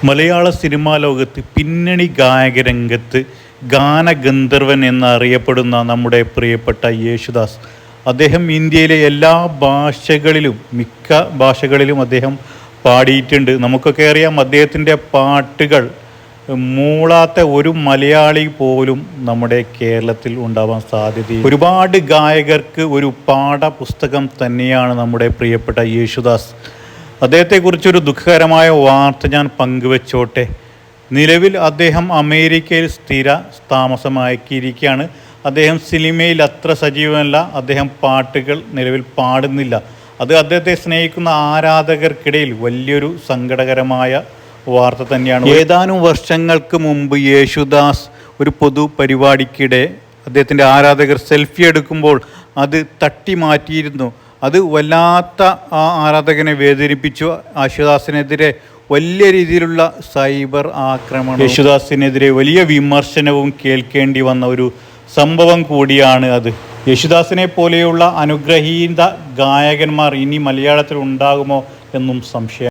മലയാള cinema ലോകത്ത് പിന്നണി ഗായകരംഗത്ത് ഗാനഗന്ധർവൻ എന്നറിയപ്പെടുന്ന നമ്മുടെ പ്രിയപ്പെട്ട യേശുദാസ്, അദ്ദേഹം ഇന്ത്യയിലെ എല്ലാ മിക്ക ഭാഷകളിലും അദ്ദേഹം പാടിയിട്ടുണ്ട്. നമുക്കൊക്കെ അറിയാം, അദ്ദേഹത്തിൻ്റെ പാട്ടുകൾ മൂളാത്ത ഒരു മലയാളി പോലും നമ്മുടെ കേരളത്തിൽ ഉണ്ടാവാൻ സാധ്യതയില്ല. ഒരുപാട് ഗായകർക്ക് ഒരു പാഠപുസ്തകം തന്നെയാണ് നമ്മുടെ പ്രിയപ്പെട്ട യേശുദാസ്. അദ്ദേഹത്തെക്കുറിച്ചൊരു ദുഃഖകരമായ വാർത്ത ഞാൻ പങ്കുവെച്ചോട്ടെ. നിലവിൽ അദ്ദേഹം അമേരിക്കയിൽ സ്ഥിര താമസമാക്കിയിരിക്കുകയാണ്. അദ്ദേഹം സിനിമയിൽ അത്ര സജീവമല്ല. അദ്ദേഹം പാട്ടുകൾ നിലവിൽ പാടുന്നില്ല. അത് അദ്ദേഹത്തെ സ്നേഹിക്കുന്ന ആരാധകർക്കിടയിൽ വലിയൊരു സങ്കടകരമായ വാർത്ത തന്നെയാണ്. ഏതാനും വർഷങ്ങൾക്ക് മുമ്പ് യേശുദാസ് ഒരു പൊതു പരിപാടിക്കിടെ അദ്ദേഹത്തിൻ്റെ ആരാധകർ സെൽഫി എടുക്കുമ്പോൾ അത് തട്ടി മാറ്റിയിരുന്നു. അത് വല്ലാത്ത ആ ആരാധകനെ വേദനിപ്പിച്ചു. യേശുദാസിനെതിരെ വലിയ രീതിയിലുള്ള സൈബർ ആക്രമണം, യേശുദാസിനെതിരെ വലിയ വിമർശനവും കേൾക്കേണ്ടി വന്ന ഒരു സംഭവം കൂടിയാണ് അത്. യേശുദാസിനെ പോലെയുള്ള അനുഗ്രഹീത ഗായകന്മാർ ഇനി മലയാളത്തിൽ ഉണ്ടാകുമോ എന്നും സംശയം.